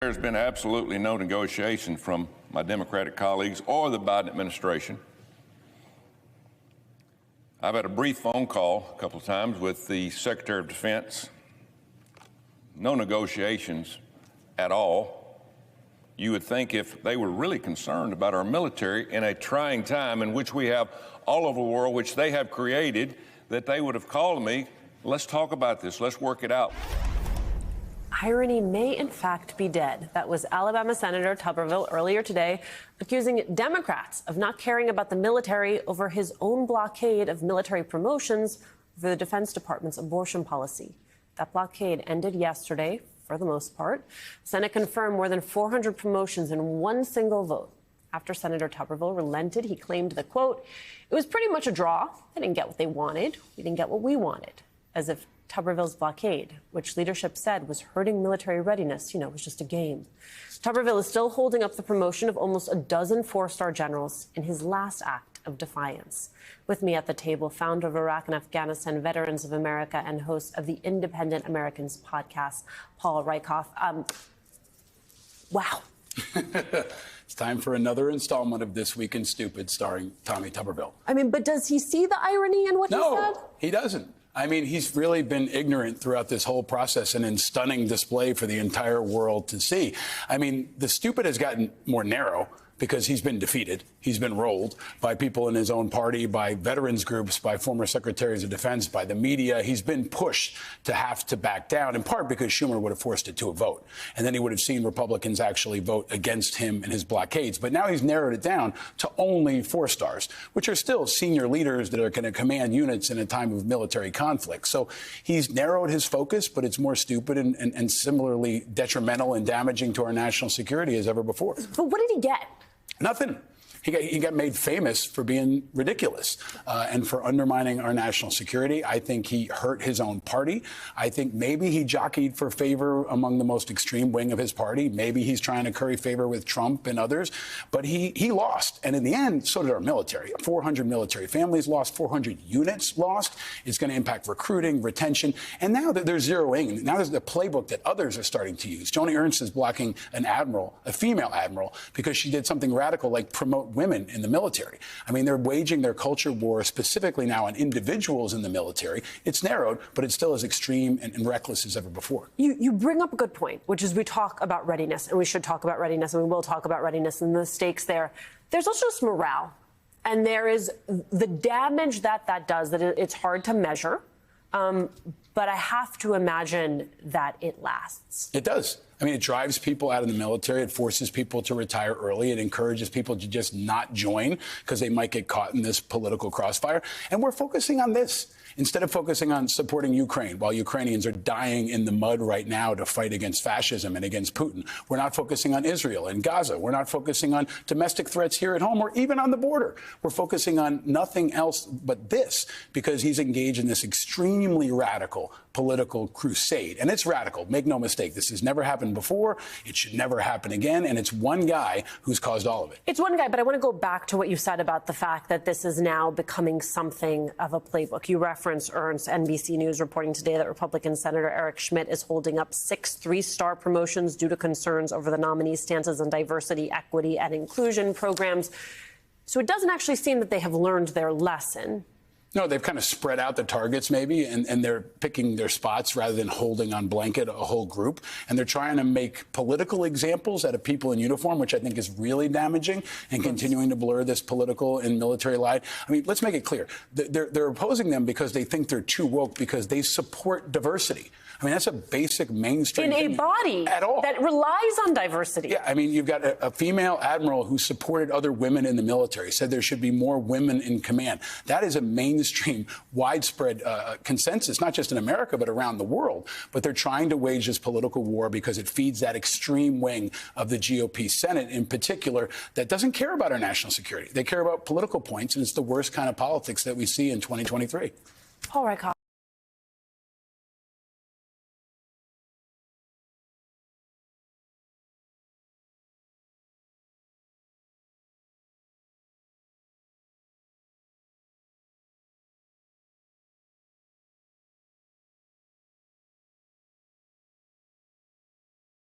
There's been absolutely no negotiation from my Democratic colleagues or the Biden administration. I've had a brief phone call a couple of times with the Secretary of Defense. No negotiations at all. You would think if they were really concerned about our military in a trying time in which we have all over the world, which they have created, that they would have called me. Let's talk about this. Let's work it out. Irony may, in fact, be dead. That was Alabama Senator Tuberville earlier today, accusing Democrats of not caring about the military over his own blockade of military promotions for the Defense Department's abortion policy. That blockade ended yesterday, for the most part. The Senate confirmed more than 400 promotions in one single vote. After Senator Tuberville relented, he claimed that, quote, it was pretty much a draw. They didn't get what they wanted. We didn't get what we wanted. As if Tuberville's blockade, which leadership said was hurting military readiness, was just a game. Tuberville is still holding up the promotion of almost a dozen four-star generals in his last act of defiance. With me at the table, founder of Iraq and Afghanistan Veterans of America and host of the Independent Americans podcast, Paul Rieckhoff. Wow. It's time for another installment of This Week in Stupid starring Tommy Tuberville. But does he see the irony in what he said? No, he doesn't. He's really been ignorant throughout this whole process and in stunning display for the entire world to see. The stupid has gotten more narrow because he's been defeated. He's been rolled by people in his own party, by veterans groups, by former secretaries of defense, by the media. He's been pushed to have to back down, in part because Schumer would have forced it to a vote. And then he would have seen Republicans actually vote against him and his blockades. But now he's narrowed it down to only 4 stars, which are still senior leaders that are going to command units in a time of military conflict. So he's narrowed his focus, but it's more stupid and similarly detrimental and damaging to our national security as ever before. But what did he get? Nothing. He got made famous for being ridiculous and for undermining our national security. I think he hurt his own party. I think maybe he jockeyed for favor among the most extreme wing of his party. Maybe he's trying to curry favor with Trump and others. But he lost. And in the end, so did our military. 400 military families lost, 400 units lost. It's going to impact recruiting, retention. And now that they're zeroing in, now there's the playbook that others are starting to use. Joni Ernst is blocking an admiral, a female admiral, because she did something radical like promote women in the military. They're waging their culture war specifically now on individuals in the military. It's narrowed, but it's still as extreme and reckless as ever before. You bring up a good point, which is we talk about readiness, and we should talk about readiness, and we will talk about readiness and the stakes there. There's also just morale, and there is the damage that does, that it's hard to measure. But I have to imagine that it lasts. It does. It drives people out of the military. It forces people to retire early. It encourages people to just not join because they might get caught in this political crossfire. And we're focusing on this instead of focusing on supporting Ukraine while Ukrainians are dying in the mud right now to fight against fascism and against Putin. We're not focusing on Israel and Gaza. We're not focusing on domestic threats here at home or even on the border. We're focusing on nothing else but this because he's engaged in this extremely radical political crusade. And it's radical. Make no mistake. This has never happened before. It should never happen again. And it's one guy who's caused all of it. It's one guy, but I want to go back to what you said about the fact that this is now becoming something of a playbook. You referenced Ernst. NBC News reporting today that Republican Senator Eric Schmidt is holding up 6 3-star promotions due to concerns over the nominee's stances on diversity, equity, and inclusion programs. So it doesn't actually seem that they have learned their lesson. No, they've kind of spread out the targets maybe, and they're picking their spots rather than holding on blanket a whole group. And they're trying to make political examples out of people in uniform, which I think is really damaging and continuing to blur this political and military line. Let's make it clear. They're opposing them because they think they're too woke because they support diversity. That's a basic mainstream in a body at all that relies on diversity. Yeah, you've got a female admiral who supported other women in the military, said there should be more women in command. That is a mainstream, widespread consensus, not just in America, but around the world. But they're trying to wage this political war because it feeds that extreme wing of the GOP Senate in particular that doesn't care about our national security. They care about political points, and it's the worst kind of politics that we see in 2023. Paul Rieckhoff.